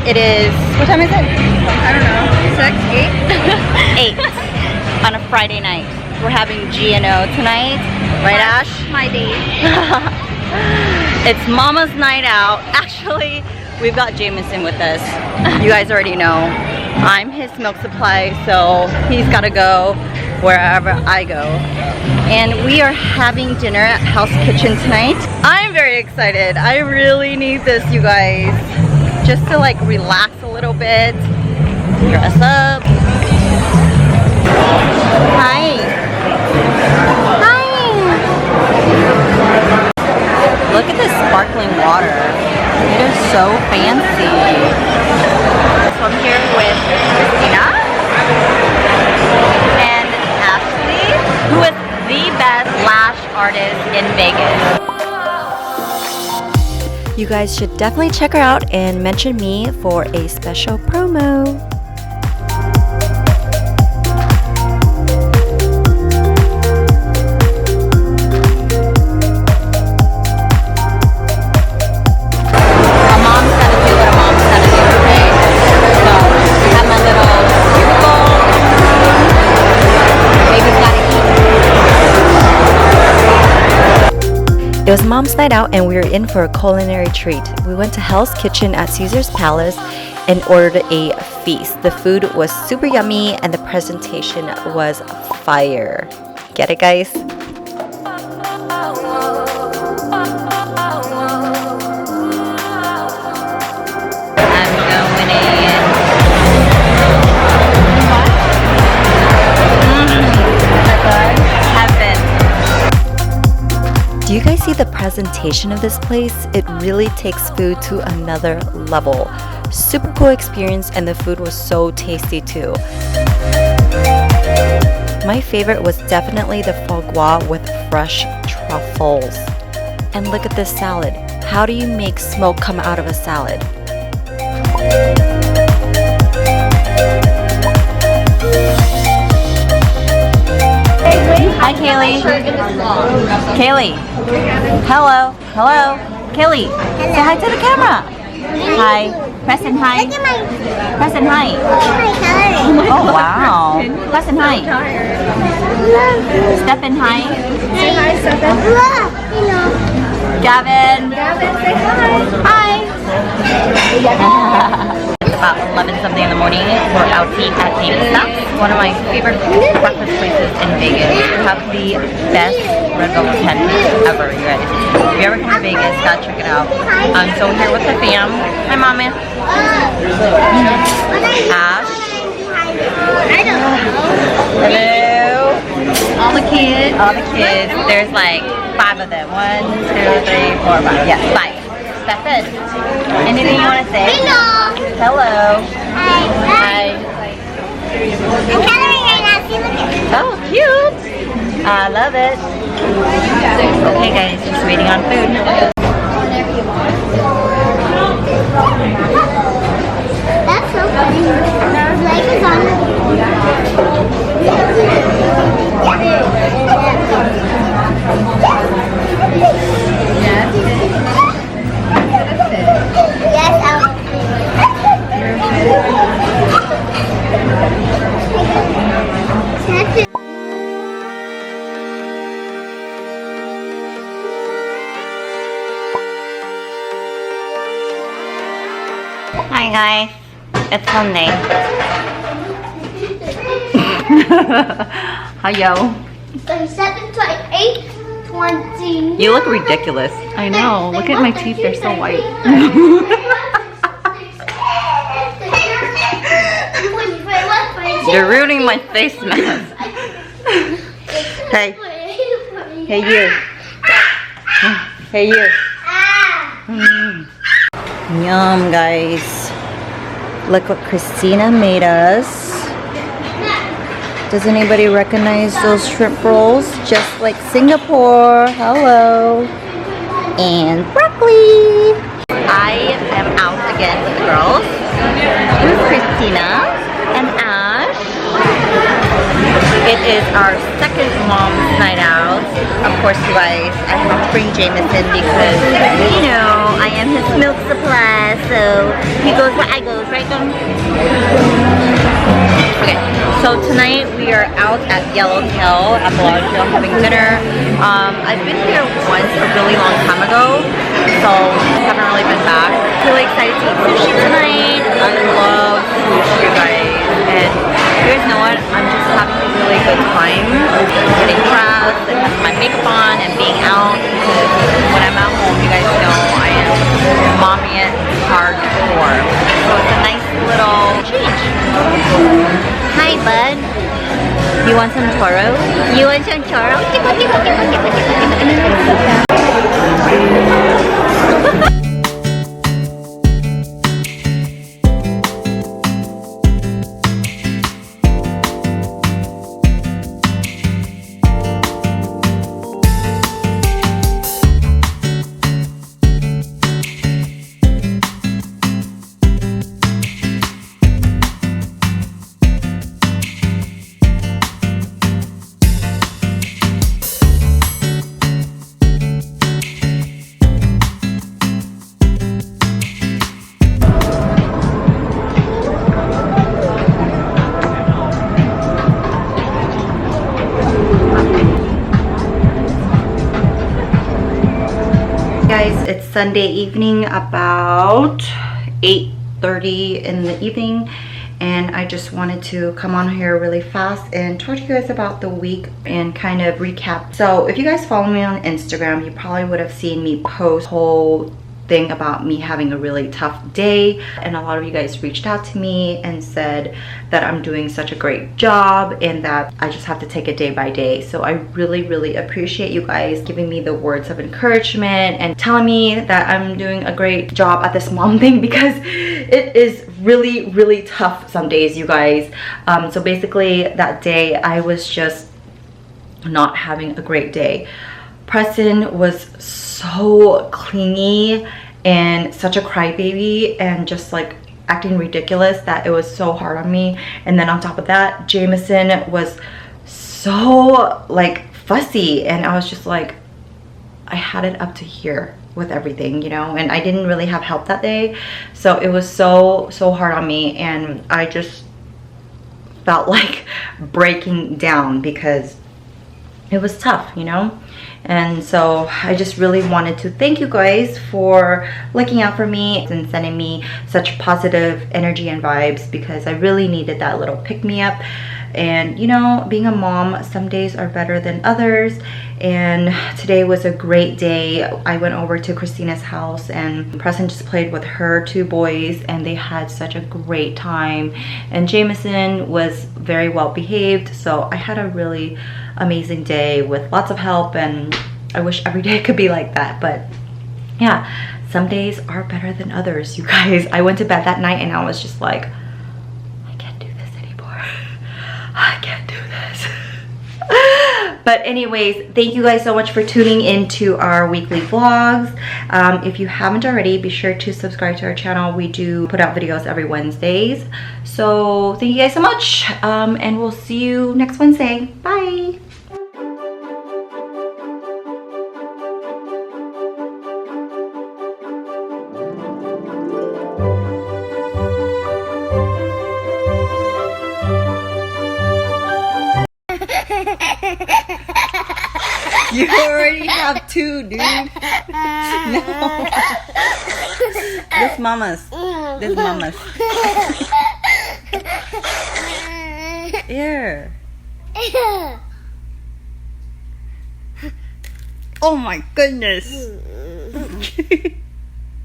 It is, what time is it? I don't know, 6, 8? 8 on a Friday night. We're having G&O tonight, right Ash? My day. It's Mama's night out. Actually, we've got Jameson with us. You guys already know. I'm his milk supply, so he's gotta go wherever I go. And we are having dinner at House Kitchen tonight. I'm very excited. I really need this, you guys. Just to like relax a little bit, dress up. Hi. Hi. Look at this sparkling water. It is so fancy. So I'm here with Christina and Ashley, who is the best lash artist in Vegas. You guys should definitely check her out and mention me for a special promo. It was Mom's night out and we were in for a culinary treat. We went to Hell's Kitchen at Caesar's Palace and ordered a feast. The food was super yummy and the presentation was fire. Get it, guys? Do you guys see the presentation of this place? It really takes food to another level. Super cool experience and the food was so tasty too. My favorite was definitely the foie gras with fresh truffles. And look at this salad. How do you make smoke come out of a salad? Hi, Kaylee. Kaylee. Hello. Hello. Kaylee. Say hi to the camera. Hi. Preston, hi. Preston, hi. Oh, wow. Preston, hi. Stephen, hi. Say hi, Stephen. Gavin. Gavin, say hi. Hi. About 11 something in the morning. We're out to eat at Babystack, one of my favorite breakfast places in Vegas. We have the best red velvet pancakes ever, you guys. If you ever come to Vegas, gotta check it out. So we're here with the fam. Hi, Mama. Ash. Hello. All the kids. All the kids. There's like 5 of them. 1, 2, 3, 4, 5. Yes, 5. That's it. Anything you want to say? Hello. Hello. Hi. Hi. I'm coloring right now. See, look at it. Oh, cute. I love it. Okay, guys, just waiting on food. That's so funny. His leg is on Hi guys, it's Sunday. Hi yo. 37, 28, 20. You look ridiculous. I know. Look at my teeth. They're so white. You're ruining my face mask. Hey. Hey you. Hey you. Yum, guys. Look what Christina made us. Does anybody recognize those shrimp rolls? Just like Singapore. Hello. And broccoli. I am out again with the girls. With Christina and Ash. It is our second mom's night out. Of course, you guys, I have to bring Jameson because, you know, I am his milk supply, so he goes where I goes, right, Dom? Okay, so tonight we are out at Yellowtail at Bellagio having dinner. I've been here once a really long time ago, so I haven't really been back. Really excited to eat sushi tonight. I love sushi, you guys. And you guys know what? I'm just having a really good time getting dressed and having my makeup on and being out. Because when I'm at home, you guys know I am momming it hardcore. So it's a nice little change. Hi, bud. You want some toro? You want some toro? Guys, it's Sunday evening, about 8:30 in the evening, and I just wanted to come on here really fast and talk to you guys about the week and kind of recap. So if you guys follow me on Instagram, you probably would have seen me post a whole thing about me having a really tough day, and a lot of you guys reached out to me and said that I'm doing such a great job and that I just have to take it day by day. So I really appreciate you guys giving me the words of encouragement and telling me that I'm doing a great job at this mom thing, because it is really tough some days, you guys. So basically that day I was just not having a great day. Preston was so clingy and such a crybaby and just like acting ridiculous that it was so hard on me. And then on top of that, Jameson was so like fussy, and I was just like, I had it up to here with everything, you know, and I didn't really have help that day. So it was so hard on me, and I just felt like breaking down because it was tough, you know. And so I just really wanted to thank you guys for looking out for me and sending me such positive energy and vibes, because I really needed that little pick-me-up. And you know, being a mom, some days are better than others, and today was a great day. I went over to Christina's house and Preston just played with her two boys, and they had such a great time, and Jameson was very well behaved. So I had a really amazing day with lots of help, and I wish every day could be like that. But yeah, some days are better than others, you guys. I went to bed that night and I was just like, I can't do this anymore. I can't do this. But anyways, thank you guys so much for tuning into our weekly vlogs. If you haven't already, be sure to subscribe to our channel. We do put out videos every Wednesdays. So thank you guys so much, and we'll see you next Wednesday. Bye. You already have two, dude. No. This mama's. This mama's. Here. Oh my goodness.